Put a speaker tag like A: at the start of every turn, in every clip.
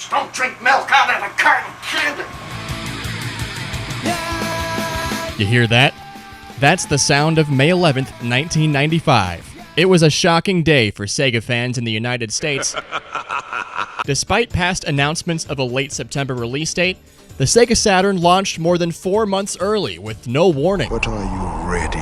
A: Don't drink milk out of the carton can.
B: You hear that? That's the sound of May 11th, 1995. It was a shocking day for Sega fans in the United States. Despite past announcements of a late September release date, the Sega Saturn launched more than 4 months early with no warning.
C: But are you ready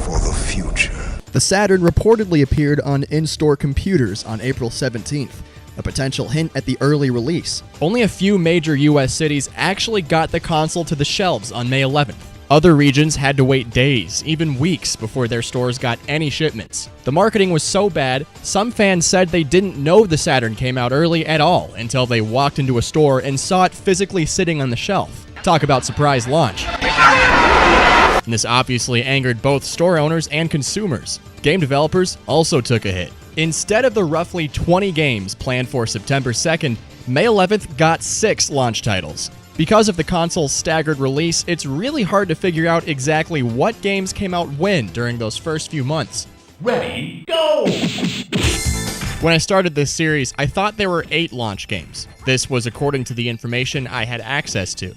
C: for the future?
D: The Saturn reportedly appeared on in-store computers on April 17th, a potential hint at the early release.
B: Only a few major US cities actually got the console to the shelves on May 11th. Other regions had to wait days, even weeks, before their stores got any shipments. The marketing was so bad, some fans said they didn't know the Saturn came out early at all until they walked into a store and saw it physically sitting on the shelf. Talk about surprise launch. And this obviously angered both store owners and consumers. Game developers also took a hit. Instead of the roughly 20 games planned for September 2nd, May 11th got 6 launch titles. Because of the console's staggered release, it's really hard to figure out exactly what games came out when during those first few months.
A: Ready, go!
B: When I started this series, I thought there were 8 launch games. This was according to the information I had access to.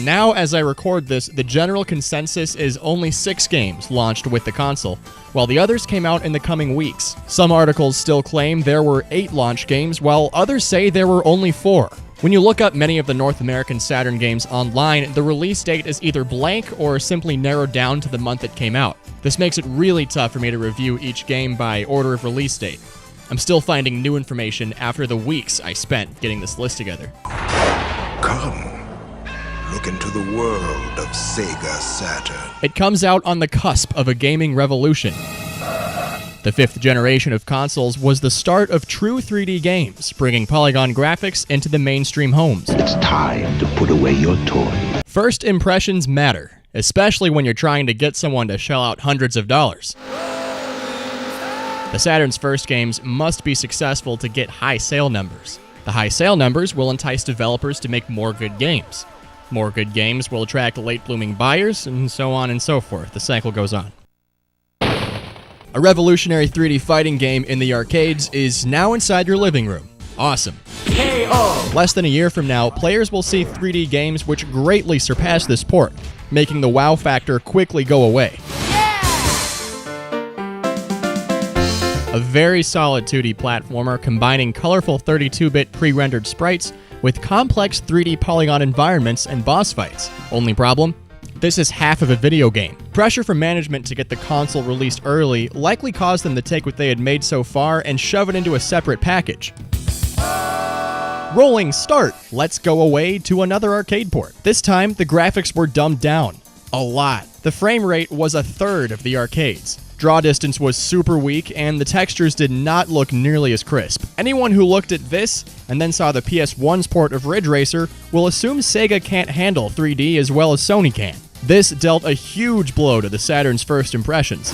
B: Now, as I record this, the general consensus is only 6 games launched with the console, while the others came out in the coming weeks. Some articles still claim there were 8 launch games, while others say there were only 4. When you look up many of the North American Saturn games online, the release date is either blank or simply narrowed down to the month it came out. This makes it really tough for me to review each game by order of release date. I'm still finding new information after the weeks I spent getting this list together.
C: Come, look into the world of Sega Saturn.
B: It comes out on the cusp of a gaming revolution. The 5th generation of consoles was the start of true 3D games, bringing polygon graphics into the mainstream homes.
E: It's time to put away your toy.
B: First impressions matter, especially when you're trying to get someone to shell out hundreds of dollars. The Saturn's first games must be successful to get high sale numbers. The high sale numbers will entice developers to make more good games. More good games will attract late-blooming buyers, and so on and so forth. The cycle goes on. A revolutionary 3D fighting game in the arcades is now inside your living room. Awesome.
A: KO!
B: Less than a year from now, players will see 3D games which greatly surpass this port, making the wow factor quickly go away. A very solid 2D platformer combining colorful 32-bit pre-rendered sprites with complex 3D polygon environments and boss fights. Only problem? This is half of a video game. Pressure from management to get the console released early likely caused them to take what they had made so far and shove it into a separate package. Rolling start! Let's go away to another arcade port. This time, the graphics were dumbed down. A lot. The frame rate was a third of the arcades. Draw distance was super weak, and the textures did not look nearly as crisp. Anyone who looked at this and then saw the PS1's port of Ridge Racer will assume Sega can't handle 3D as well as Sony can. This dealt a huge blow to the Saturn's first impressions.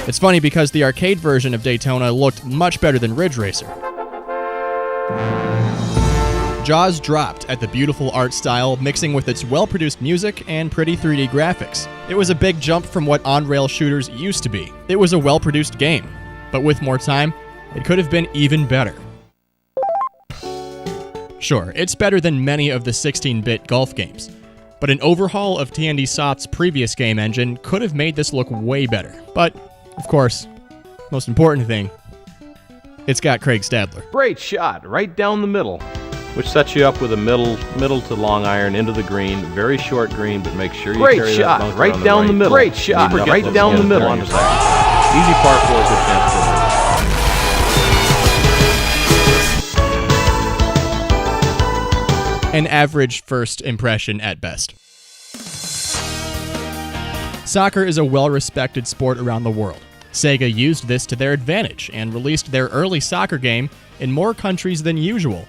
B: It's funny because the arcade version of Daytona looked much better than Ridge Racer. Jaws dropped at the beautiful art style mixing with its well-produced music and pretty 3D graphics. It was a big jump from what on-rail shooters used to be. It was a well-produced game, but with more time, it could have been even better. Sure, it's better than many of the 16-bit golf games, but an overhaul of TND Soft's previous game engine could have made this look way better. But, of course, most important thing, it's got Craig Stadler.
F: Great shot, right down the middle, which sets you up with a middle to long iron into the green. Very short green, but make sure you carry that bunker right down the middle. Great shot, right down the middle. Easy par 4, good chance for
B: An average first impression at best. Soccer is a well-respected sport around the world. Sega used this to their advantage and released their early soccer game in more countries than usual.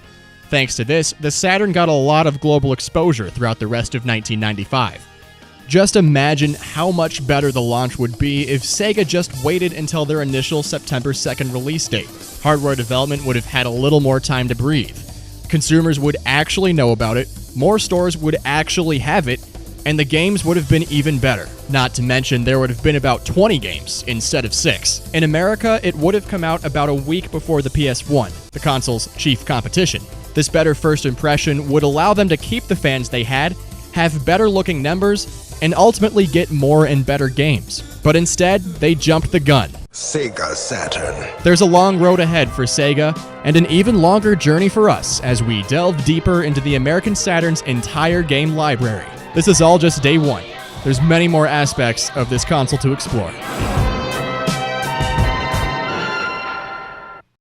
B: Thanks to this, the Saturn got a lot of global exposure throughout the rest of 1995. Just imagine how much better the launch would be if Sega just waited until their initial September 2nd release date. Hardware development would have had a little more time to breathe. Consumers would actually know about it, more stores would actually have it, and the games would have been even better. Not to mention, there would have been about 20 games instead of 6. In America, it would have come out about a week before the PS1, the console's chief competition. This better first impression would allow them to keep the fans they had, have better looking numbers, and ultimately get more and better games. But instead, they jumped the gun.
C: Sega Saturn.
B: There's a long road ahead for Sega, and an even longer journey for us as we delve deeper into the American Saturn's entire game library. This is all just day one. There's many more aspects of this console to explore.